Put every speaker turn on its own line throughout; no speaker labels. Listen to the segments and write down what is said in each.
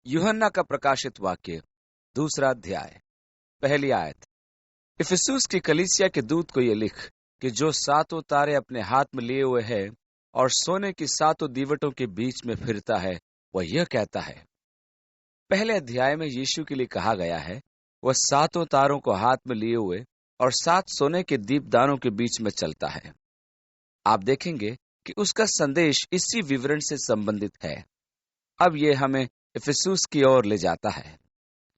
यूहन्ना का प्रकाशित वाक्य, दूसरा अध्याय, पहली आयत। इफिसुस की कलीसिया के दूत को यह लिख कि जो सातों तारे अपने हाथ में लिए हुए है और सोने की सातों दीवटों के बीच में फिरता है, वह यह कहता है। पहले अध्याय में यीशु के लिए कहा गया है, वह सातों तारों को हाथ में लिए हुए और सात सोने के दीपदानों के बीच में चलता है। आप देखेंगे कि उसका संदेश इसी विवरण से संबंधित है। अब यह हमें इफिसुस की ओर ले जाता है।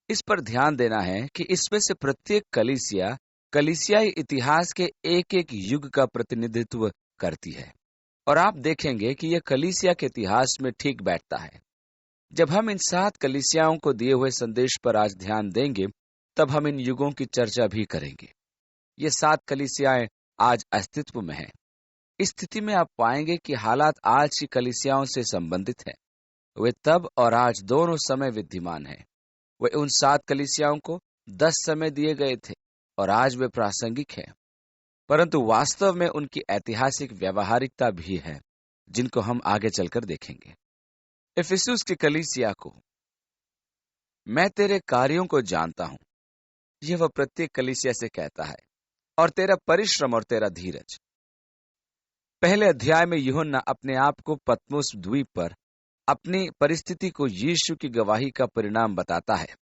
इस पर ध्यान देना है कि इसमें से प्रत्येक कलीसिया कलीसियाई इतिहास के एक एक युग का प्रतिनिधित्व करती है, और आप देखेंगे कि यह कलीसिया के इतिहास में ठीक बैठता है। जब हम इन सात कलीसियाओं को दिए हुए संदेश पर आज ध्यान देंगे, तब हम इन युगों की चर्चा भी करेंगे। ये सात कलीसियाएं आज अस्तित्व में हैं। इस स्थिति में आप पाएंगे कि हालात आज की कलीसियाओं से संबंधित है। वे तब और आज दोनों समय विद्यमान हैं। वे उन सात कलीसियाओं को 10 समय दिए गए थे और आज वे प्रासंगिक हैं, परंतु वास्तव में उनकी ऐतिहासिक व्यावहारिकता भी है, जिनको हम आगे चलकर देखेंगे। इफिसुस की कलीसिया को, मैं तेरे कार्यों को जानता हूं, यह वह प्रत्येक कलीसिया से कहता है, और तेरा परिश्रम और तेरा धीरज। पहले अध्याय में यूहन्ना अपने आप को पतमुस द्वीप पर अपनी परिस्थिति को यीशु की गवाही का परिणाम बताता है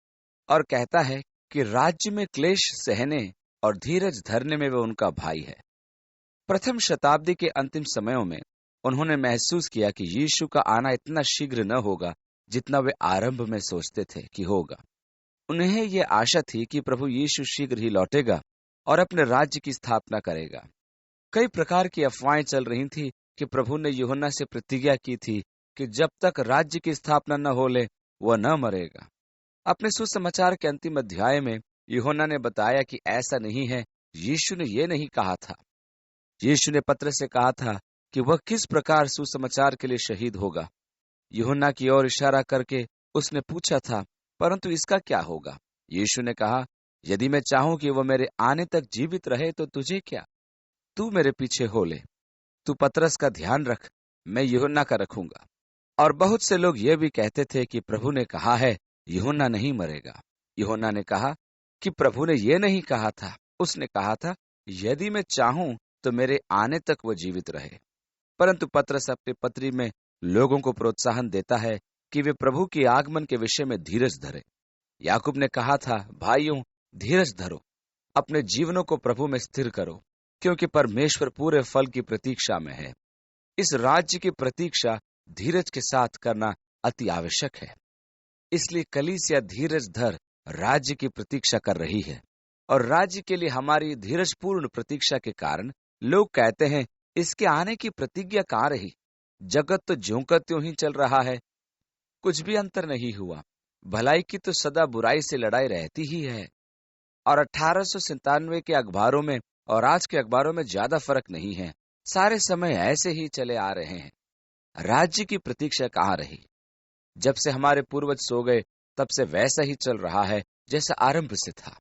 और कहता है कि राज्य में क्लेश सहने और धीरज धरने में वह उनका भाई है। प्रथम शताब्दी के अंतिम समयों में उन्होंने महसूस किया कि यीशु का आना इतना शीघ्र न होगा जितना वे आरंभ में सोचते थे कि होगा। उन्हें यह आशा थी कि प्रभु यीशु शीघ्र ही लौटेगा और अपने राज्य की स्थापना करेगा। कई प्रकार की अफवाहें चल रही थी कि प्रभु ने यूहन्ना से प्रतिज्ञा की थी कि जब तक राज्य की स्थापना न हो ले, वह न मरेगा। अपने सुसमाचार के अंतिम अध्याय में यूहन्ना ने बताया कि ऐसा नहीं है। यीशु ने यह नहीं कहा था। यीशु ने पत्रस से कहा था कि वह किस प्रकार सुसमाचार के लिए शहीद होगा। यूहन्ना की ओर इशारा करके उसने पूछा था, परंतु इसका क्या होगा? यीशु ने कहा, यदि मैं चाहूं कि वह मेरे आने तक जीवित रहे तो तुझे क्या? तू मेरे पीछे हो ले। तू पतरस का ध्यान रख, मैं यूहन्ना का रखूंगा। और बहुत से लोग यह भी कहते थे कि प्रभु ने कहा है यूहन्ना नहीं मरेगा। यूहन्ना ने कहा कि प्रभु ने यह नहीं कहा था। उसने कहा था, यदि मैं चाहूं तो मेरे आने तक वह जीवित रहे। परंतु पतरस अपनी पत्री में लोगों को प्रोत्साहन देता है कि वे प्रभु के आगमन के विषय में धीरज धरे। याकूब ने कहा था, भाइयों धीरज धरो, अपने जीवनों को प्रभु में स्थिर करो, क्योंकि परमेश्वर पूरे फल की प्रतीक्षा में है। इस राज्य की प्रतीक्षा धीरज के साथ करना अति आवश्यक है। इसलिए कलीसिया धीरज धर राज्य की प्रतीक्षा कर रही है, और राज्य के लिए हमारी धीरजपूर्ण प्रतीक्षा के कारण लोग कहते हैं, इसके आने की प्रतिज्ञा कहाँ रही? जगत तो ज्यों का त्यों ही चल रहा है, कुछ भी अंतर नहीं हुआ। भलाई की तो सदा बुराई से लड़ाई रहती ही है, और 1897 के अखबारों में और आज के अखबारों में ज्यादा फर्क नहीं है। सारे समय ऐसे ही चले आ रहे हैं। राज्य की प्रतीक्षा कहाँ रही? जब से हमारे पूर्वज सो गए, तब से वैसा ही चल रहा है जैसा आरंभ से था।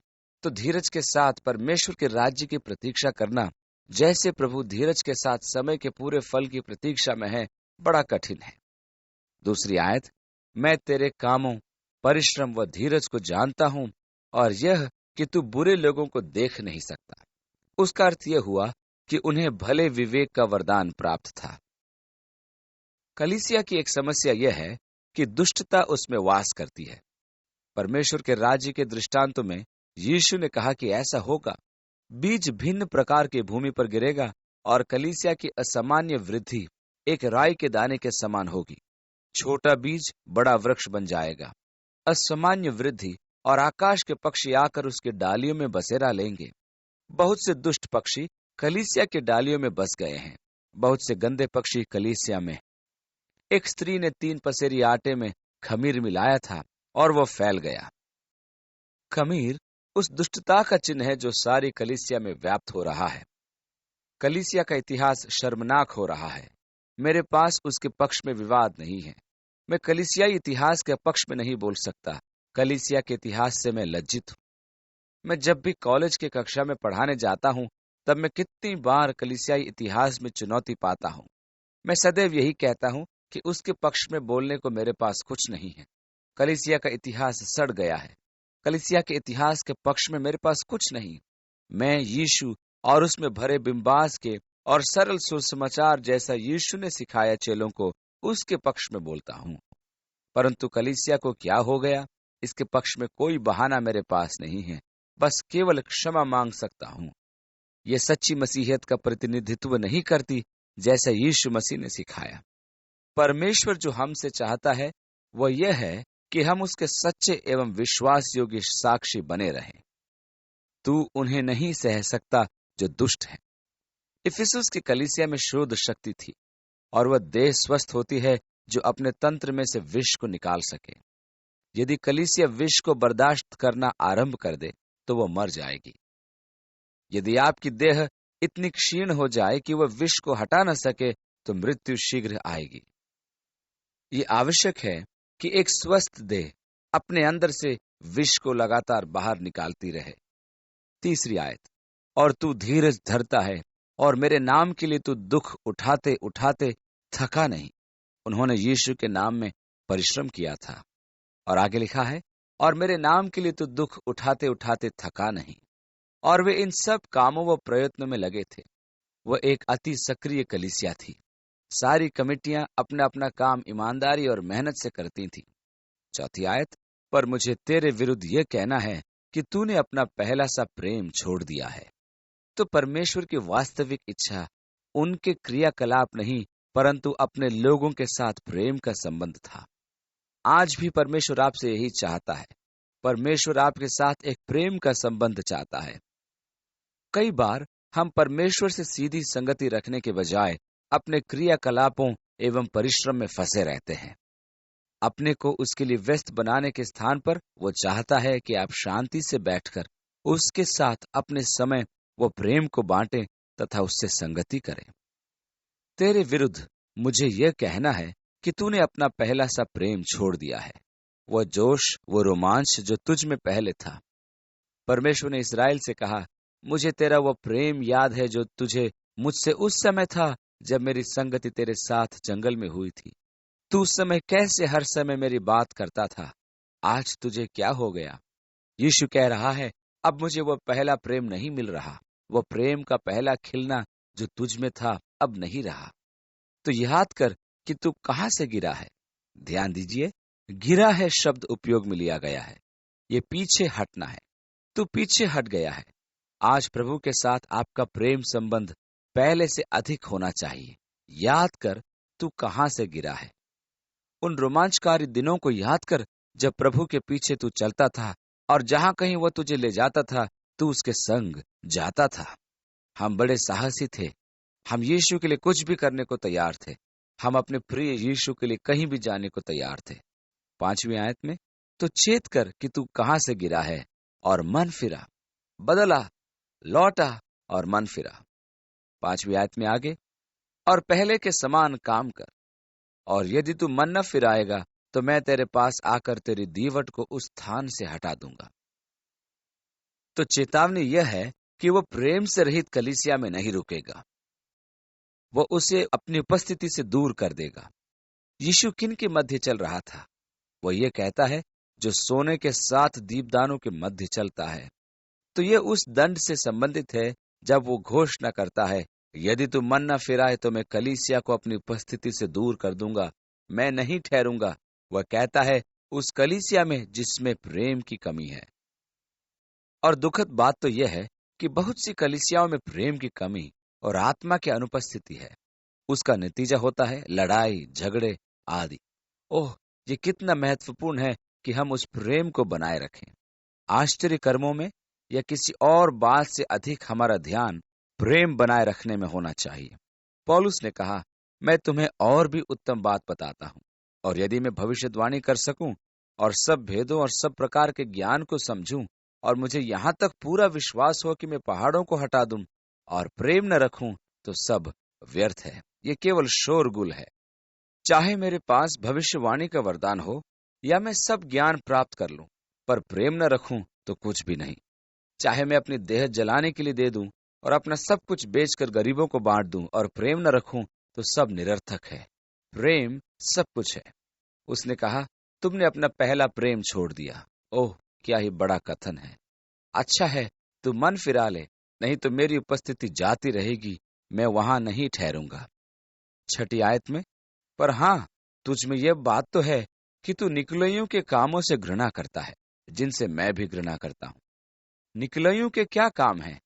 तो धीरज के साथ परमेश्वर के राज्य की प्रतीक्षा करना, जैसे प्रभु धीरज के साथ समय के पूरे फल की प्रतीक्षा में है, बड़ा कठिन है। दूसरी आयत, मैं तेरे कामों, परिश्रम व धीरज को जानता हूं, और यह कि तू बुरे लोगों को देख नहीं सकता। उसका अर्थ यह हुआ कि उन्हें भले विवेक का वरदान प्राप्त था। कलीसिया की एक समस्या यह है कि दुष्टता उसमें वास करती है। परमेश्वर के राज्य के दृष्टांतों में यीशु ने कहा कि ऐसा होगा। बीज भिन्न प्रकार की भूमि पर गिरेगा, और कलीसिया की असामान्य वृद्धि एक राई के दाने के समान होगी। छोटा बीज बड़ा वृक्ष बन जाएगा। असामान्य वृद्धि, और आकाश के पक्षी आकर उसके डालियों में बसेरा लेंगे। बहुत से दुष्ट पक्षी कलीसिया के डालियों में बस गए हैं। बहुत से गंदे पक्षी कलीसिया में। एक स्त्री ने 3 पसेरी आटे में खमीर मिलाया था और वह फैल गया। खमीर उस दुष्टता का चिन्ह है जो सारी कलीसिया में व्याप्त हो रहा है। कलीसिया का इतिहास शर्मनाक हो रहा है। मेरे पास उसके पक्ष में विवाद नहीं है। मैं कलीसियाई इतिहास के पक्ष में नहीं बोल सकता। कलीसिया के इतिहास से मैं लज्जित हूं। मैं जब भी कॉलेज के कक्षा में पढ़ाने जाता हूं, तब मैं कितनी बार कलीसियाई इतिहास में चुनौती पाता हूं। मैं सदैव यही कहता हूं कि उसके पक्ष में बोलने को मेरे पास कुछ नहीं है। कलीसिया का इतिहास सड़ गया है। कलीसिया के इतिहास के पक्ष में मेरे पास कुछ नहीं। मैं यीशु और उसमें भरे बिंबास के और सरल सुसमाचार जैसा यीशु ने सिखाया चेलों को, उसके पक्ष में बोलता हूँ। परंतु कलीसिया को क्या हो गया, इसके पक्ष में कोई बहाना मेरे पास नहीं है। बस केवल क्षमा मांग सकता हूँ। ये सच्ची मसीहियत का प्रतिनिधित्व नहीं करती जैसा यीशु मसीह ने सिखाया। परमेश्वर जो हमसे चाहता है वह यह है कि हम उसके सच्चे एवं विश्वास योग्य साक्षी बने रहें। तू उन्हें नहीं सह सकता जो दुष्ट है। इफिसुस की कलीसिया में शोध शक्ति थी और वह देह स्वस्थ होती है जो अपने तंत्र में से विष को निकाल सके। यदि कलीसिया विष को बर्दाश्त करना आरंभ कर दे तो वह मर जाएगी। यदि आपकी देह इतनी क्षीण हो जाए कि वह विष को हटा न सके तो मृत्यु शीघ्र आएगी। ये आवश्यक है कि एक स्वस्थ देह अपने अंदर से विष को लगातार बाहर निकालती रहे। तीसरी आयत, और तू धीरज धरता है और मेरे नाम के लिए तू दुख उठाते उठाते थका नहीं। उन्होंने यीशु के नाम में परिश्रम किया था। और आगे लिखा है, और मेरे नाम के लिए तू दुख उठाते उठाते थका नहीं। और वे इन सब कामों व प्रयत्नों में लगे थे। वह एक अति सक्रिय कलीसिया थी। सारी कमेटियां अपना अपना काम ईमानदारी और मेहनत से करती थी। चौथी आयत, पर मुझे तेरे विरुद्ध यह कहना है कि तूने अपना पहला सा प्रेम छोड़ दिया है। तो परमेश्वर की वास्तविक इच्छा उनके क्रियाकलाप नहीं परंतु अपने लोगों के साथ प्रेम का संबंध था। आज भी परमेश्वर आपसे यही चाहता है। परमेश्वर आपके साथ एक प्रेम का संबंध चाहता है। कई बार हम परमेश्वर से सीधी संगति रखने के बजाय अपने क्रियाकलापों एवं परिश्रम में फंसे रहते हैं। अपने को उसके लिए व्यस्त बनाने के स्थान पर वो चाहता है कि आप शांति से बैठकर उसके साथ अपने समय वो प्रेम को बांटें तथा उससे संगति करें। तेरे विरुद्ध मुझे यह कहना है कि तूने अपना पहला सा प्रेम छोड़ दिया है। वह जोश, वो रोमांच जो तुझ में पहले था। परमेश्वर ने इस्राएल से कहा, मुझे तेरा वो प्रेम याद है जो तुझे मुझसे उस समय था जब मेरी संगति तेरे साथ जंगल में हुई थी। तू उस समय कैसे हर समय मेरी बात करता था। आज तुझे क्या हो गया? यीशु कह रहा है, अब मुझे वो पहला प्रेम नहीं मिल रहा। वो प्रेम का पहला खिलना जो तुझ में था अब नहीं रहा। तो याद कर कि तू कहां से गिरा है। ध्यान दीजिए, गिरा है शब्द उपयोग में लिया गया है। ये पीछे हटना है। तू पीछे हट गया है। आज प्रभु के साथ आपका प्रेम संबंध पहले से अधिक होना चाहिए। याद कर तू कहां से गिरा है। उन रोमांचकारी दिनों को याद कर जब प्रभु के पीछे तू चलता था और जहां कहीं वह तुझे ले जाता था तू उसके संग जाता था। हम बड़े साहसी थे। हम यीशु के लिए कुछ भी करने को तैयार थे। हम अपने प्रिय यीशु के लिए कहीं भी जाने को तैयार थे। 5वीं आयत में, तो चेत कर कि तू कहां से गिरा है और मन फिरा, बदला, लौटा और मन फिरा। 5वीं आयत में आगे, और पहले के समान काम कर, और यदि तू मन न फिराएगा तो मैं तेरे पास आकर तेरी दीवट को उस स्थान से हटा दूंगा। तो चेतावनी यह है कि वो प्रेम से रहित कलीसिया में नहीं रुकेगा। वो उसे अपनी उपस्थिति से दूर कर देगा। यीशु किन के मध्य चल रहा था? वो ये कहता है, जो सोने के 7 दीपदानों के मध्य चलता है। तो ये उस दंड से संबंधित है जब वो घोषणा करता है, यदि तू मन न फिराए तो मैं कलीसिया को अपनी उपस्थिति से दूर कर दूंगा, मैं नहीं ठहरूंगा। वह कहता है उस कलीसिया में जिसमें प्रेम की कमी है। और दुखद बात तो यह है कि बहुत सी कलीसियाओं में प्रेम की कमी और आत्मा की अनुपस्थिति है। उसका नतीजा होता है लड़ाई, झगड़े आदि। ओह, ये कितना महत्वपूर्ण है कि हम उस प्रेम को बनाए रखें। आश्चर्य कर्मों में या किसी और बात से अधिक हमारा ध्यान प्रेम बनाए रखने में होना चाहिए। पौलुस ने कहा, मैं तुम्हें और भी उत्तम बात बताता हूं, और यदि मैं भविष्यवाणी कर सकूं और सब भेदों और सब प्रकार के ज्ञान को समझूं और मुझे यहां तक पूरा विश्वास हो कि मैं पहाड़ों को हटा दूं और प्रेम न रखूं तो सब व्यर्थ है। ये केवल शोरगुल है। चाहे मेरे पास भविष्यवाणी का वरदान हो या मैं सब ज्ञान प्राप्त कर लूं, पर प्रेम न रखूं तो कुछ भी नहीं। चाहे मैं अपनी देह जलाने के लिए दे दूं और अपना सब कुछ बेचकर गरीबों को बांट दूं और प्रेम न रखूं तो सब निरर्थक है। प्रेम सब कुछ है। उसने कहा, तुमने अपना पहला प्रेम छोड़ दिया। ओह, क्या ही बड़ा कथन है। अच्छा है तू मन फिरा ले, नहीं तो मेरी उपस्थिति जाती रहेगी, मैं वहां नहीं ठहरूंगा। 6 आयत में, पर हां, तुझ में यह बात तो है कि तू निकलइयों के कामों से घृणा करता है, जिनसे मैं भी घृणा करता हूं। निकलइयों के क्या काम है?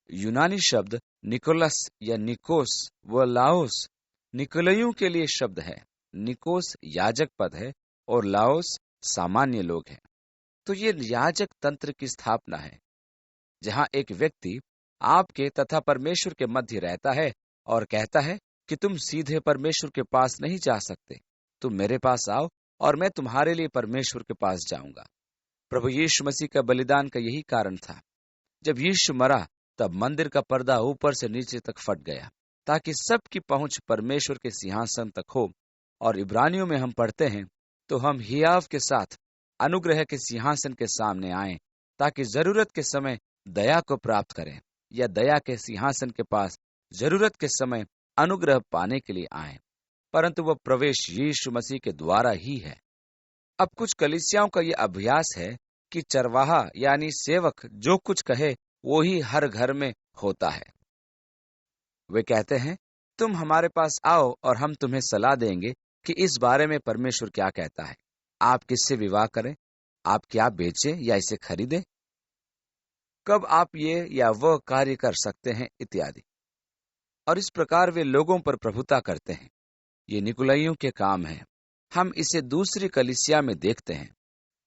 यूनानी शब्द निकोलस या निकोस व लाओस निकलइयों के लिए शब्द है। निकोस याजक पद है और लाओस सामान्य लोग हैं। तो ये याजक तंत्र की स्थापना है, जहां एक व्यक्ति आपके तथा परमेश्वर के मध्य रहता है और कहता है कि तुम सीधे परमेश्वर के पास नहीं जा सकते, तुम मेरे पास आओ और मैं तुम्हारे लिए परमेश्वर के पास जाऊंगा। प्रभु यीशु मसीह का बलिदान का यही कारण था। जब यीशु मरा तब मंदिर का पर्दा ऊपर से नीचे तक फट गया, ताकि सबकी पहुंच परमेश्वर के सिंहासन तक हो। और इब्रानियों में हम पढ़ते हैं, तो हम हियाव के साथ अनुग्रह के सिंहासन के सामने आएं, ताकि जरूरत के समय दया को प्राप्त करें, या दया के सिंहासन के पास जरूरत के समय अनुग्रह पाने के लिए आएं। परंतु वह प्रवेश यीशु मसीह के द्वारा ही है। अब कुछ कलीसियाओं का यह अभ्यास है कि चरवाहा यानी सेवक जो कुछ कहे वो ही हर घर में होता है। वे कहते हैं, तुम हमारे पास आओ और हम तुम्हें सलाह देंगे कि इस बारे में परमेश्वर क्या कहता है। आप किससे विवाह करें, आप क्या बेचें या इसे खरीदें, कब आप ये या वह कार्य कर सकते हैं, इत्यादि। और इस प्रकार वे लोगों पर प्रभुता करते हैं। ये निकुलइयों के काम है। हम इसे दूसरी कलीसिया में देखते हैं।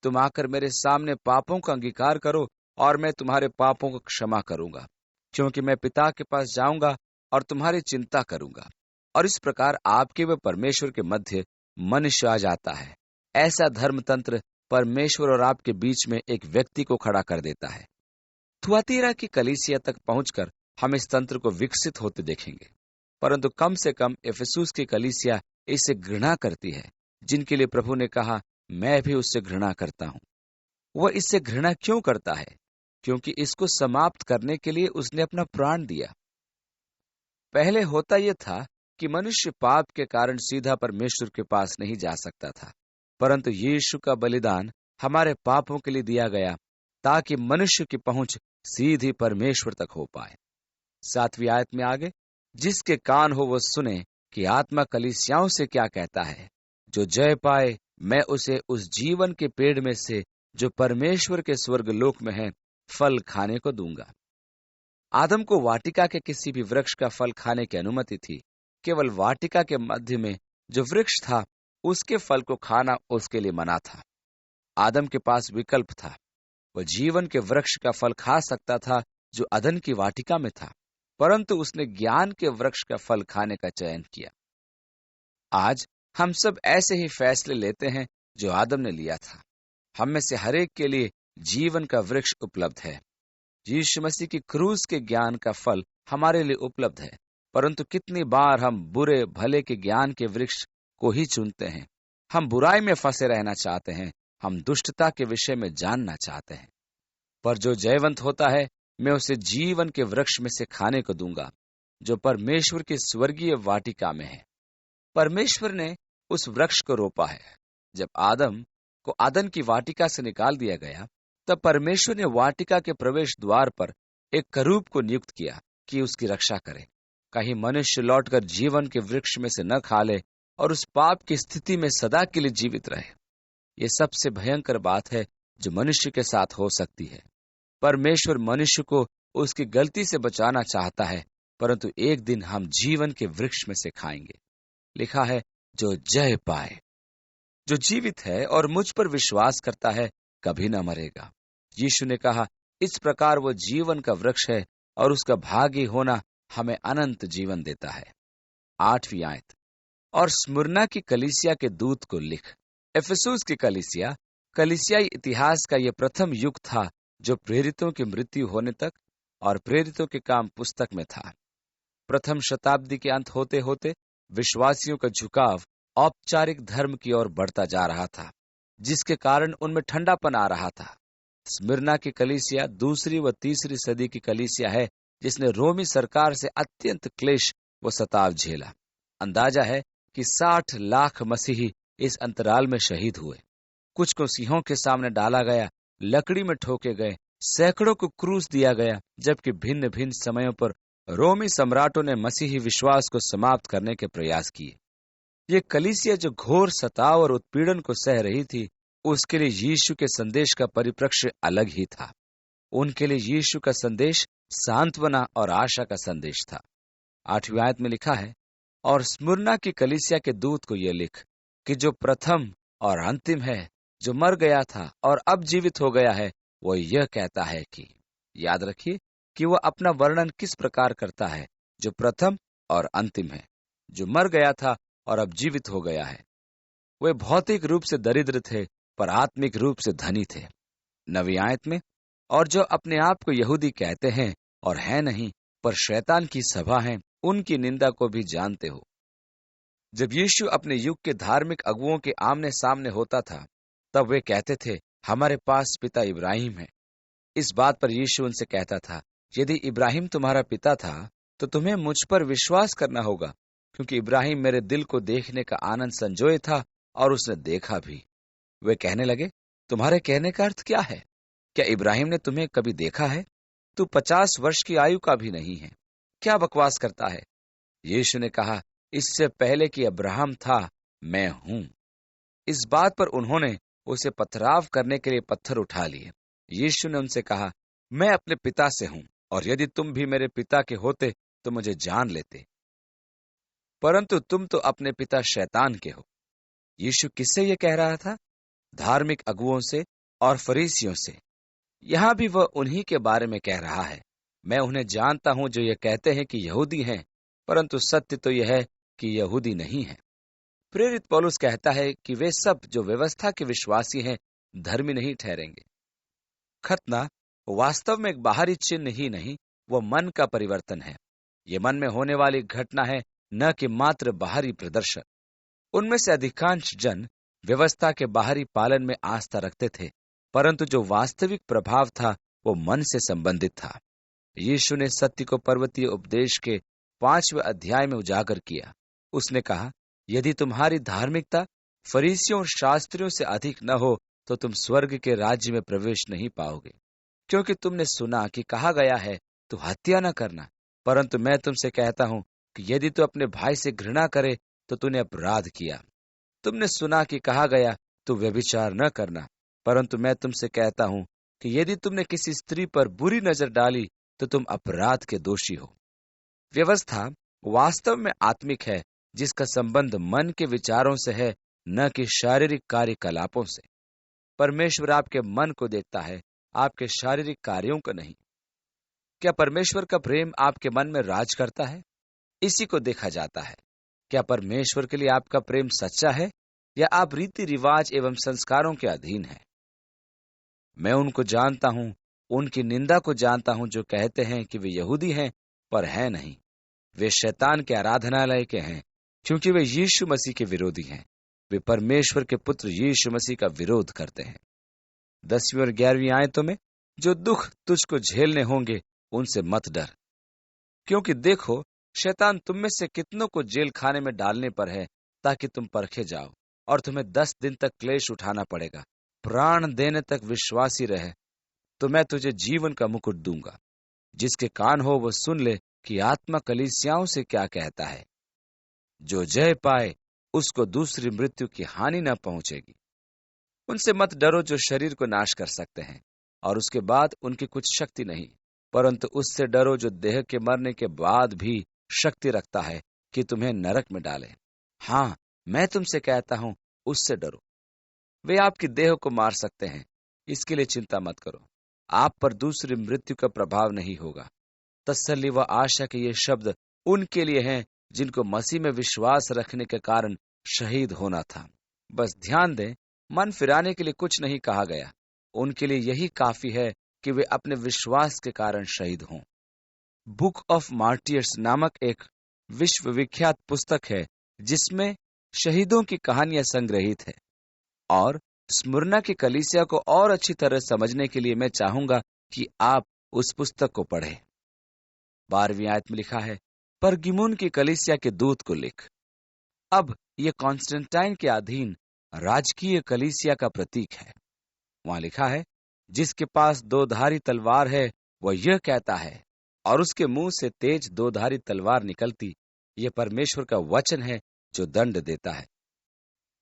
तुम आकर मेरे सामने पापों का अंगीकार करो और मैं तुम्हारे पापों को क्षमा करूंगा, क्योंकि मैं पिता के पास जाऊंगा और तुम्हारी चिंता करूंगा। और इस प्रकार आपके व परमेश्वर के मध्य मनुष्य आ जाता है। ऐसा धर्मतंत्र परमेश्वर और आपके बीच में एक व्यक्ति को खड़ा कर देता है। थुआतीरा की कलीसिया तक पहुंचकर हम इस तंत्र को विकसित होते देखेंगे, परंतु कम से कम इफिसुस की कलीसिया इससे घृणा करती है, जिनके लिए प्रभु ने कहा, मैं भी उससे घृणा करता हूं। वह इससे घृणा क्यों करता है? क्योंकि इसको समाप्त करने के लिए उसने अपना प्राण दिया। पहले होता यह था कि मनुष्य पाप के कारण सीधा परमेश्वर के पास नहीं जा सकता था, परंतु यीशु का बलिदान हमारे पापों के लिए दिया गया, ताकि मनुष्य की पहुंच सीधी परमेश्वर तक हो पाए। 7वीं आयत में आगे, जिसके कान हो वो सुने कि आत्मा कलीसियाओं से क्या कहता है। जो जय पाए, मैं उसे उस जीवन के पेड़ में से जो परमेश्वर के स्वर्ग लोक में है फल खाने को दूंगा। आदम को वाटिका के किसी भी वृक्ष का फल खाने की अनुमति थी। केवल वाटिका के मध्य में जो वृक्ष था उसके फल को खाना उसके लिए मना था। आदम के पास विकल्प था। वह जीवन के वृक्ष का फल खा सकता था जो अदन की वाटिका में था, परंतु उसने ज्ञान के वृक्ष का फल खाने का चयन किया। आज हम सब ऐसे ही फैसले लेते हैं जो आदम ने लिया था। हम में से हरेक के लिए जीवन का वृक्ष उपलब्ध है। यीशु मसीह की क्रूस के ज्ञान का फल हमारे लिए उपलब्ध है, परंतु कितनी बार हम बुरे भले के ज्ञान के वृक्ष को ही चुनते हैं। हम बुराई में फंसे रहना चाहते हैं, हम दुष्टता के विषय में जानना चाहते हैं। पर जो जयवंत होता है, मैं उसे जीवन के वृक्ष में से खाने को दूंगा, जो परमेश्वर की स्वर्गीय वाटिका में है। परमेश्वर ने उस वृक्ष को रोपा है। जब आदम को अदन की वाटिका से निकाल दिया गया, तब परमेश्वर ने वाटिका के प्रवेश द्वार पर एक करूब को नियुक्त किया कि उसकी रक्षा करे, कहीं मनुष्य लौटकर जीवन के वृक्ष में से न खा ले और उस पाप की स्थिति में सदा के लिए जीवित रहे। यह सबसे भयंकर बात है जो मनुष्य के साथ हो सकती है। परमेश्वर मनुष्य को उसकी गलती से बचाना चाहता है, परंतु एक दिन हम जीवन के वृक्ष में से खाएंगे। लिखा है, जो जय पाए, जो जीवित है और मुझ पर विश्वास करता है, कभी न मरेगा। यीशु ने कहा, इस प्रकार वो जीवन का वृक्ष है और उसका भागी होना हमें अनंत जीवन देता है। 8वीं आयत, और स्मुरना की कलीसिया के दूत को लिख। इफिसुस की कलीसियाई इतिहास का यह प्रथम युग था जो प्रेरितों की मृत्यु होने तक और प्रेरितों के काम पुस्तक में था। प्रथम शताब्दी के अंत होते होते विश्वासियों का झुकाव औपचारिक धर्म की ओर बढ़ता जा रहा था, जिसके कारण उनमें ठंडापन आ रहा था। स्मिरना की कलीसिया दूसरी व तीसरी सदी की कलीसिया है, जिसने रोमी सरकार से अत्यंत क्लेश व सताव झेला। अंदाजा है कि 60 लाख मसीही इस अंतराल में शहीद हुए। कुछ को सिंहों के सामने डाला गया, लकड़ी में ठोके गए, सैकड़ों को क्रूस दिया गया, जबकि भिन्न भिन्न समयों पर रोमी सम्राटों ने मसीही विश्वास को समाप्त करने के प्रयास किए। ये कलीसिया जो घोर सताव और उत्पीड़न को सह रही थी, उसके लिए यीशु के संदेश का परिप्रेक्ष्य अलग ही था। उनके लिए यीशु का संदेश सांत्वना और आशा का संदेश था। 8वीं आयत में लिखा है, और स्मुरना की कलीसिया के दूत को यह लिख कि जो प्रथम और अंतिम है, जो मर गया था और अब जीवित हो गया है, वो यह कहता है कि, याद रखिए कि वह अपना वर्णन किस प्रकार करता है। जो प्रथम और अंतिम है, जो मर गया था और अब जीवित हो गया है। वे भौतिक रूप से दरिद्र थे पर आत्मिक रूप से धनी थे। 9वीं आयत में, और जो अपने आप को यहूदी कहते हैं और है नहीं पर शैतान की सभा हैं, उनकी निंदा को भी जानते हो। जब यीशु अपने युग के धार्मिक अगुओं के आमने सामने होता था, तब वे कहते थे, हमारे पास पिता इब्राहिम है। इस बात पर यीशु उनसे कहता था, यदि इब्राहिम तुम्हारा पिता था तो तुम्हें मुझ पर विश्वास करना होगा, क्योंकि इब्राहिम मेरे दिल को देखने का आनंद संजोए था और उसने देखा भी। वे कहने लगे, तुम्हारे कहने का अर्थ क्या है? क्या इब्राहिम ने तुम्हें कभी देखा है? तू 50 वर्ष की आयु का भी नहीं है, क्या बकवास करता है? यीशु ने कहा, इससे पहले कि अब्राहम था, मैं हूं। इस बात पर उन्होंने उसे पथराव करने के लिए पत्थर उठा लिए। यीशु ने उनसे कहा, मैं अपने पिता से हूं, और यदि तुम भी मेरे पिता के होते तो मुझे जान लेते, परंतु तुम तो अपने पिता शैतान के हो। यीशु किससे ये कह रहा था? धार्मिक अगुओं से और फरीसियों से। यहां भी वह उन्हीं के बारे में कह रहा है। मैं उन्हें जानता हूं जो ये कहते हैं कि यहूदी हैं, परंतु सत्य तो यह है कि यहूदी नहीं है। प्रेरित पौलुस कहता है कि वे सब जो व्यवस्था के विश्वासी हैं, धर्मी नहीं ठहरेंगे। खतना वास्तव में एक बाहरी चिन्ह ही नहीं, वह मन का परिवर्तन है। ये मन में होने वाली घटना है, न कि मात्र बाहरी प्रदर्शन। उनमें से अधिकांश जन व्यवस्था के बाहरी पालन में आस्था रखते थे, परंतु जो वास्तविक प्रभाव था वो मन से संबंधित था। यीशु ने सत्य को पर्वतीय उपदेश के 5वें अध्याय में उजागर किया। उसने कहा, यदि तुम्हारी धार्मिकता फरीसियों और शास्त्रियों से अधिक न हो तो तुम स्वर्ग के राज्य में प्रवेश नहीं पाओगे। क्योंकि तुमने सुना कि कहा गया है, तू हत्या न करना, परंतु मैं तुमसे कहता हूं कि यदि तू अपने भाई से घृणा करे तो तूने अपराध किया। तुमने सुना कि कहा गया, तू व्यभिचार न करना, परंतु मैं तुमसे कहता हूं कि यदि तुमने किसी स्त्री पर बुरी नजर डाली तो तुम अपराध के दोषी हो। व्यवस्था वास्तव में आत्मिक है, जिसका संबंध मन के विचारों से है, न कि शारीरिक कार्यकलापों से। परमेश्वर आपके मन को देखता है, आपके शारीरिक कार्यों को नहीं। क्या परमेश्वर का प्रेम आपके मन में राज करता है? इसी को देखा जाता है। क्या परमेश्वर के लिए आपका प्रेम सच्चा है, या आप रीति रिवाज एवं संस्कारों के अधीन हैं? मैं उनको जानता हूं, उनकी निंदा को जानता हूं, जो कहते हैं कि वे यहूदी हैं पर हैं नहीं। वे शैतान के आराधनालय के हैं, क्योंकि वे यीशु मसीह के विरोधी हैं। वे परमेश्वर के पुत्र यीशु मसीह का विरोध करते हैं। 10वीं और 11वीं आयतों में, जो दुख तुझको झेलने होंगे उनसे मत डर, क्योंकि देखो शैतान तुम में से कितनों को जेल खाने में डालने पर है, ताकि तुम परखे जाओ, और तुम्हें 10 दिन तक क्लेश उठाना पड़ेगा। प्राण देने तक विश्वासी रहे तो मैं तुझे जीवन का मुकुट दूंगा। जिसके कान हो वो सुन ले कि आत्मा कलीसियाओं से क्या कहता है। जो जय पाए उसको दूसरी मृत्यु की हानि न पहुंचेगी। उनसे मत डरो जो शरीर को नाश कर सकते हैं, और उसके बाद उनकी कुछ शक्ति नहीं, परंतु उससे डरो जो देह के मरने के बाद भी शक्ति रखता है कि तुम्हें नरक में डाले। हाँ, मैं तुमसे कहता हूं, उससे डरो। वे आपकी देह को मार सकते हैं, इसके लिए चिंता मत करो। आप पर दूसरी मृत्यु का प्रभाव नहीं होगा। तसल्ली व आशा के ये शब्द उनके लिए हैं जिनको मसीह में विश्वास रखने के कारण शहीद होना था। बस ध्यान दें, मन फिराने के लिए कुछ नहीं कहा गया। उनके लिए यही काफी है कि वे अपने विश्वास के कारण शहीद हों। बुक ऑफ मार्टियर्स नामक एक विश्वविख्यात पुस्तक है, जिसमें शहीदों की कहानियां संग्रहित है। और स्मुरना की कलीसिया को और अच्छी तरह समझने के लिए मैं चाहूंगा कि आप उस पुस्तक को पढ़ें। 12वीं आयत में लिखा है, परगिमुन की कलीसिया के दूत को लिख। अब ये कॉन्स्टेंटाइन के अधीन राजकीय कलीसिया का प्रतीक है। वहां लिखा है, जिसके पास दो धारी तलवार है वह यह कहता है, और उसके मुंह से तेज दो धारी तलवार निकलती, यह परमेश्वर का वचन है जो दंड देता है।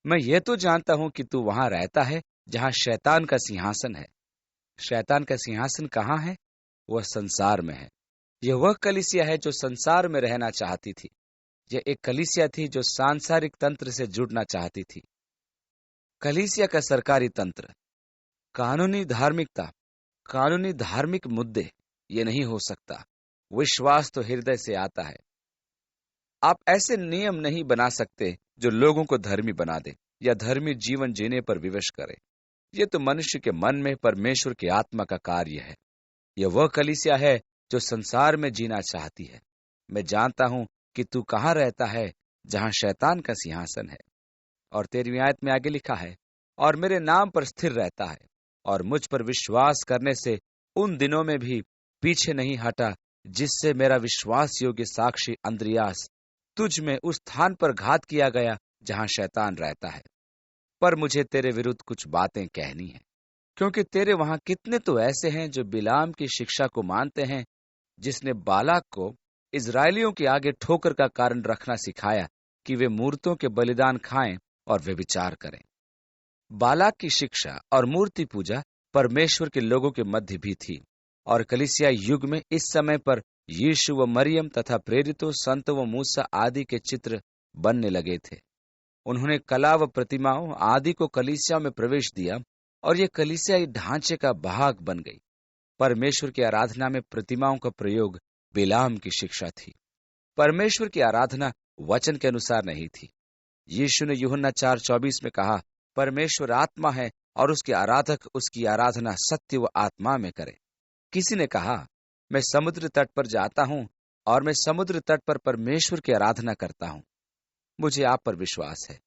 मैं ये तो जानता हूं कि तू वहां रहता है जहां शैतान का सिंहासन है। शैतान का सिंहासन कहाँ है? वह संसार में है। यह वह कलीसिया है जो संसार में रहना चाहती थी। यह एक कलीसिया थी जो सांसारिक तंत्र से जुड़ना चाहती थी। कलीसिया का सरकारी तंत्र, कानूनी धार्मिकता, कानूनी धार्मिक मुद्दे, ये नहीं हो सकता। विश्वास तो हृदय से आता है। आप ऐसे नियम नहीं बना सकते जो लोगों को धर्मी बना दे या धर्मी जीवन जीने पर विवश करे। ये तो मनुष्य के मन में परमेश्वर की आत्मा का कार्य है। यह वह कलीसिया है जो संसार में जीना चाहती है। मैं जानता हूं कि तू कहाँ रहता है जहां शैतान का सिंहासन है। और 13वीं आयत में आगे लिखा है, और मेरे नाम पर स्थिर रहता है और मुझ पर विश्वास करने से उन दिनों में भी पीछे नहीं हटा, जिससे मेरा विश्वास योग्य साक्षी अंद्रियास तुझ में उस स्थान पर घात किया गया जहां शैतान रहता है। पर मुझे तेरे विरुद्ध कुछ बातें कहनी है, क्योंकि तेरे वहां कितने तो ऐसे हैं जो बिलाम की शिक्षा को मानते हैं, जिसने बालाक को इजरायलियों के आगे ठोकर का कारण रखना सिखाया कि वे मूर्तों के बलिदान खाएं और वे विचार करें। बालाक की शिक्षा और मूर्ति पूजा परमेश्वर के लोगों के मध्य भी थी, और कलीसिया युग में इस समय पर यीशु व मरियम तथा प्रेरितों, संत व मूसा आदि के चित्र बनने लगे थे। उन्होंने कला व प्रतिमाओं आदि को कलीसिया में प्रवेश दिया, और ये कलीसियाई ढांचे का भाग बन गई। परमेश्वर की आराधना में प्रतिमाओं का प्रयोग बिलाम की शिक्षा थी। परमेश्वर की आराधना वचन के अनुसार नहीं थी। यीशु ने यूहन्ना 4:24 में कहा, परमेश्वर आत्मा है और उसके आराधक उसकी आराधना सत्य व आत्मा में करे। किसी ने कहा, मैं समुद्र तट पर जाता हूं और मैं समुद्र तट पर परमेश्वर की आराधना करता हूं। मुझे आप पर विश्वास है।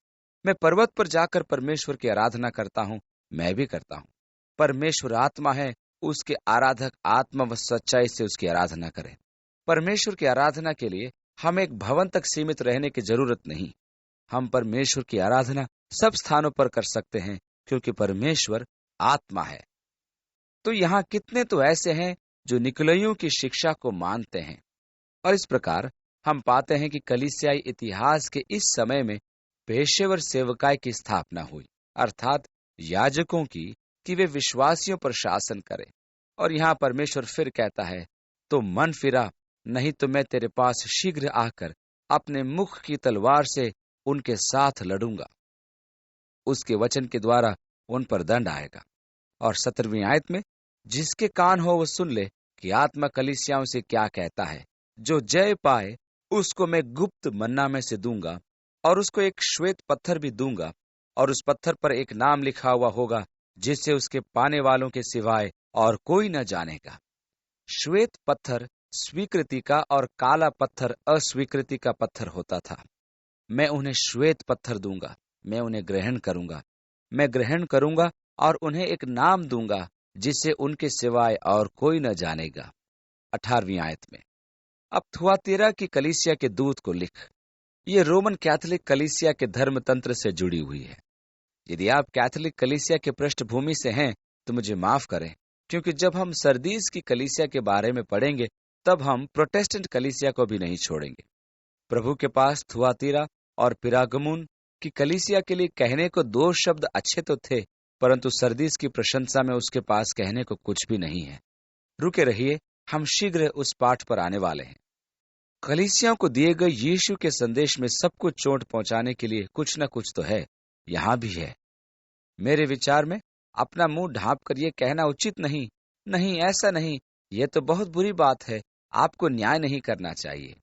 मैं पर्वत पर जाकर परमेश्वर की आराधना करता हूं, मैं भी करता हूं। परमेश्वर आत्मा है, उसके आराधक आत्मा व सच्चाई से उसकी आराधना करें। परमेश्वर की आराधना के लिए हम एक भवन तक सीमित रहने की जरूरत नहीं। हम परमेश्वर की आराधना सब स्थानों पर कर सकते हैं, क्योंकि परमेश्वर आत्मा है। तो यहाँ कितने तो ऐसे हैं जो निकलइयों की शिक्षा को मानते हैं। और इस प्रकार हम पाते हैं कि कलीसियाई इतिहास के इस समय में पेशेवर सेवकाई की स्थापना हुई, अर्थात याजकों की, कि वे विश्वासियों पर शासन करें। और यहाँ परमेश्वर फिर कहता है, तो मन फिरा, नहीं तो मैं तेरे पास शीघ्र आकर अपने मुख की तलवार से उनके साथ लड़ूंगा। उसके वचन के द्वारा उन पर दंड आएगा। और 17वीं आयत में, जिसके कान हो वो सुन ले कि आत्मा कलीसियाओं से क्या कहता है। जो जय पाए उसको मैं गुप्त मन्ना में से दूंगा, और उसको एक श्वेत पत्थर भी दूंगा, और उस पत्थर पर एक नाम लिखा हुआ होगा जिससे उसके पाने वालों के सिवाय और कोई न जानेगा। श्वेत पत्थर स्वीकृति का और काला पत्थर अस्वीकृति का पत्थर होता था। मैं उन्हें श्वेत पत्थर दूंगा, मैं उन्हें ग्रहण करूंगा, मैं ग्रहण करूंगा और उन्हें एक नाम दूंगा जिसे उनके सिवाय और कोई न जानेगा। 18वीं आयत में, अब थुआतीरा की कलीसिया के दूत को लिख। ये रोमन कैथोलिक कलीसिया के धर्म तंत्र से जुड़ी हुई है। यदि आप कैथोलिक कलीसिया के पृष्ठभूमि से हैं तो मुझे माफ करें, क्योंकि जब हम सरदीस की कलीसिया के बारे में पढ़ेंगे तब हम प्रोटेस्टेंट कलीसिया को भी नहीं छोड़ेंगे। प्रभु के पास थुआतीरा और पिरागमुन की कलीसिया के लिए कहने को 2 शब्द अच्छे तो थे, परंतु सरदीस की प्रशंसा में उसके पास कहने को कुछ भी नहीं है। रुके रहिए, हम शीघ्र उस पाठ पर आने वाले हैं। कलीसियाओं को दिए गए यीशु के संदेश में सबको चोट पहुंचाने के लिए कुछ न कुछ तो है, यहां भी है। मेरे विचार में अपना मुंह ढांप कर यह कहना उचित नहीं। नहीं, ऐसा नहीं, यह तो बहुत बुरी बात है। आपको न्याय नहीं करना चाहिए।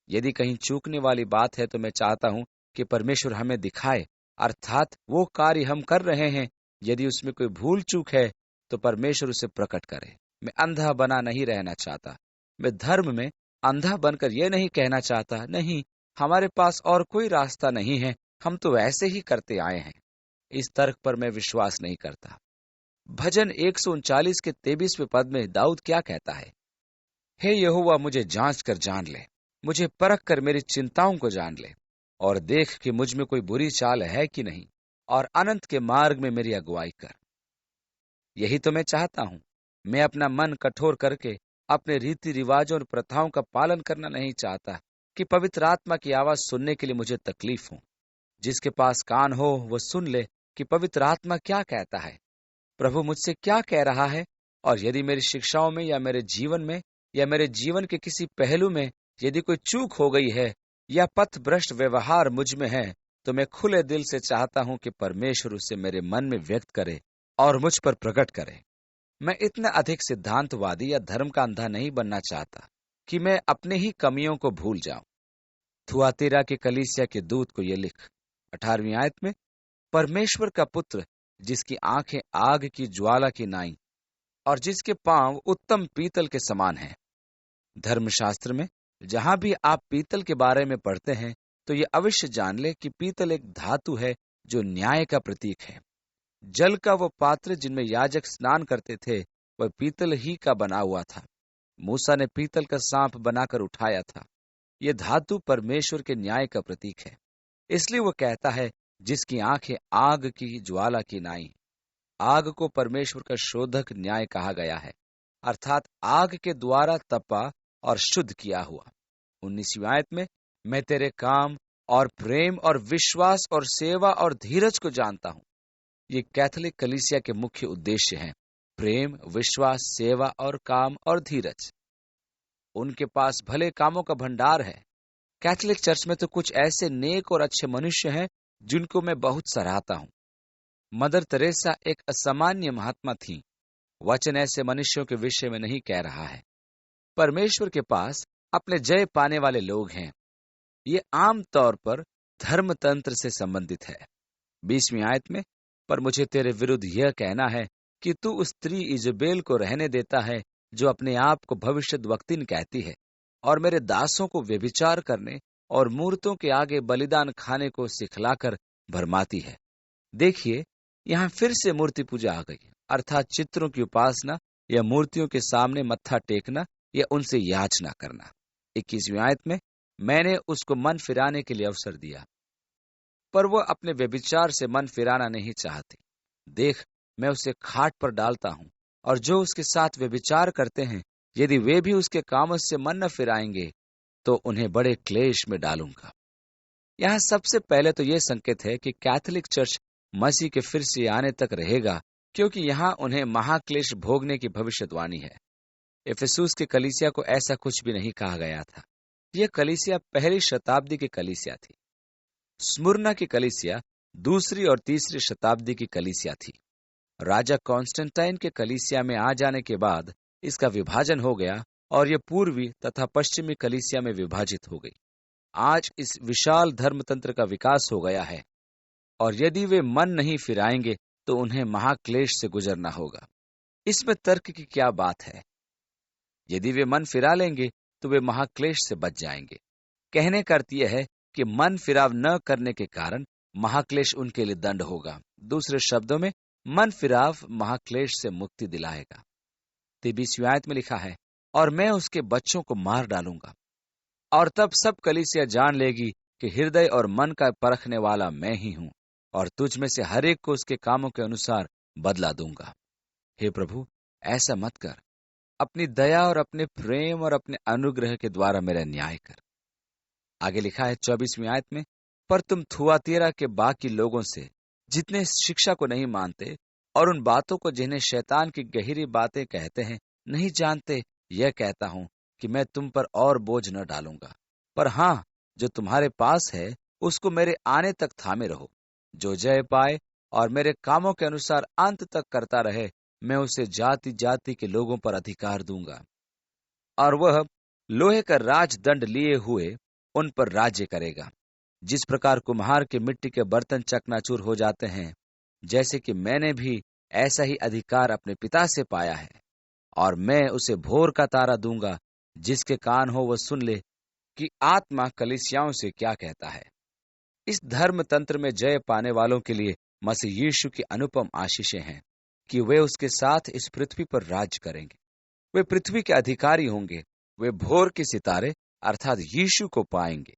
यदि कहीं चूकने वाली बात है तो मैं चाहता हूं कि परमेश्वर हमें दिखाए, अर्थात वो कार्य हम कर रहे हैं, यदि उसमें कोई भूल चूक है तो परमेश्वर उसे प्रकट करे। मैं अंधा बना नहीं रहना चाहता। मैं धर्म में अंधा बनकर यह नहीं कहना चाहता, नहीं, हमारे पास और कोई रास्ता नहीं है, हम तो ऐसे ही करते आए हैं। इस तर्क पर मैं विश्वास नहीं करता। भजन 139 के 23वें पद में दाऊद क्या कहता है? हे यहोवा, मुझे जांच कर जान ले, मुझे परख कर मेरी चिंताओं को जान ले, और देख कि मुझ में कोई बुरी चाल है कि नहीं, और अनंत के मार्ग में मेरी अगुवाई कर। यही तो मैं चाहता हूं। मैं अपना मन कठोर करके अपने रीति रिवाजों और प्रथाओं का पालन करना नहीं चाहता कि पवित्र आत्मा की आवाज सुनने के लिए मुझे तकलीफ हो। जिसके पास कान हो वो सुन ले कि पवित्र आत्मा क्या कहता है, प्रभु मुझसे क्या कह रहा है। और यदि मेरी शिक्षाओं में या मेरे जीवन में या मेरे जीवन के किसी पहलू में यदि कोई चूक हो गई है या पथ भ्रष्ट व्यवहार मुझ में है, तो मैं खुले दिल से चाहता हूं कि परमेश्वर उसे मेरे मन में व्यक्त करे और मुझ पर प्रकट करे। मैं इतना अधिक सिद्धांतवादी या धर्म का अंधा नहीं बनना चाहता कि मैं अपने ही कमियों को भूल जाऊं। थुआतीरा के कलीसिया के दूत को यह लिख, 18वीं आयत में, परमेश्वर का पुत्र जिसकी आंखें आग की ज्वाला की नाई और जिसके पांव उत्तम पीतल के समान हैं। धर्मशास्त्र में जहां भी आप पीतल के बारे में पढ़ते हैं तो ये अवश्य जान ले कि पीतल एक धातु है जो न्याय का प्रतीक है। जल का वो पात्र जिनमें याजक स्नान करते थे वह पीतल ही का बना हुआ था। मूसा ने पीतल का सांप बनाकर उठाया था। ये धातु परमेश्वर के न्याय का प्रतीक है। इसलिए वो कहता है, जिसकी आंखें आग की ज्वाला की नाई। आग को परमेश्वर का शोधक न्याय कहा गया है, अर्थात आग के द्वारा तपा और शुद्ध किया हुआ। 19वीं आयत में, मैं तेरे काम और प्रेम और विश्वास और सेवा और धीरज को जानता हूं। ये कैथोलिक कलीसिया के मुख्य उद्देश्य हैं, प्रेम, विश्वास, सेवा और काम और धीरज। उनके पास भले कामों का भंडार है। कैथोलिक चर्च में तो कुछ ऐसे नेक और अच्छे मनुष्य हैं जिनको मैं बहुत सराहता हूं। मदर तेरेसा एक असामान्य महात्मा थी। वचन ऐसे मनुष्यों के विषय में नहीं कह रहा है। परमेश्वर के पास अपने जय पाने वाले लोग हैं। ये आम तौर पर धर्मतंत्र से संबंधित है। 20वीं आयत में, पर मुझे तेरे विरुद्ध यह कहना है कि तू उस स्त्री इजबेल को रहने देता है जो अपने आप को भविष्यद्वक्तिन कहती है और मेरे दासों को व्यभिचार करने और मूर्तों के आगे बलिदान खाने को सिखलाकर भरमाती है। देखिए, यहाँ फिर से मूर्ति पूजा आ गई, अर्थात चित्रों की उपासना या मूर्तियों के सामने मत्था टेकना या उनसे याचना करना। 21वीं आयत में, मैंने उसको मन फिराने के लिए अवसर दिया, पर वह अपने व्यभिचार से मन फिराना नहीं चाहती। देख, मैं उसे खाट पर डालता हूं और जो उसके साथ व्यभिचार करते हैं, यदि वे भी उसके कामों से मन न फिराएंगे तो उन्हें बड़े क्लेश में डालूंगा। यहाँ सबसे पहले तो यह संकेत है कि कैथोलिक चर्च मसीह के फिर से आने तक रहेगा, क्योंकि यहाँ उन्हें महाक्लेश भोगने की भविष्यवाणी है। इफिसुस की कलीसिया को ऐसा कुछ भी नहीं कहा गया था। यह कलीसिया पहली शताब्दी की कलीसिया थी। स्मुरना की कलीसिया दूसरी और तीसरी शताब्दी की कलीसिया थी। राजा कॉन्स्टेंटाइन के कलीसिया में आ जाने के बाद इसका विभाजन हो गया और यह पूर्वी तथा पश्चिमी कलीसिया में विभाजित हो गई। आज इस विशाल धर्मतंत्र का विकास हो गया है और यदि वे मन नहीं फिराएंगे तो उन्हें महाक्लेश से गुजरना होगा। इसमें तर्क की क्या बात है? यदि वे मन फिरा लेंगे तो वे महाक्लेश से बच जाएंगे। कहने का अर्थ यह है कि मन फिराव न करने के कारण महाक्लेश उनके लिए दंड होगा। दूसरे शब्दों में, मन फिराव महाक्लेश से मुक्ति दिलाएगा। 23वीं आयत में लिखा है, और मैं उसके बच्चों को मार डालूंगा और तब सब कलीसिया जान लेगी कि हृदय और मन का परखने वाला मैं ही हूं और तुझ में से हर एक को उसके कामों के अनुसार बदला दूंगा। हे प्रभु, ऐसा मत कर। अपनी दया और अपने प्रेम और अपने अनुग्रह के द्वारा मेरा न्याय कर। आगे लिखा है 24वीं आयत में, पर तुम थुआतीरा के बाकी लोगों से जितने शिक्षा को नहीं मानते और उन बातों को जिन्हें शैतान की गहरी बातें कहते हैं नहीं जानते, यह कहता हूं कि मैं तुम पर और बोझ न डालूंगा। पर हां, जो तुम्हारे पास है उसको मेरे आने तक थामे रहो। जो जय पाए और मेरे कामों के अनुसार अंत तक करता रहे, मैं उसे जाति जाति के लोगों पर अधिकार दूंगा और वह लोहे का राजदंड लिए हुए उन पर राज्य करेगा। जिस प्रकार कुम्हार के मिट्टी के बर्तन चकनाचूर हो जाते हैं, जैसे कि मैंने भी ऐसा ही अधिकार अपने पिता से पाया है, और मैं उसे भोर का तारा दूंगा। जिसके कान हो वह सुन ले कि आत्मा कलीसियाओं से क्या कहता है। इस धर्म तंत्र में जय पाने वालों के लिए मसीह यीशु की अनुपम आशीषें हैं कि वे उसके साथ इस पृथ्वी पर राज करेंगे। वे पृथ्वी के अधिकारी होंगे। वे भोर के सितारे अर्थात यीशु को पाएंगे।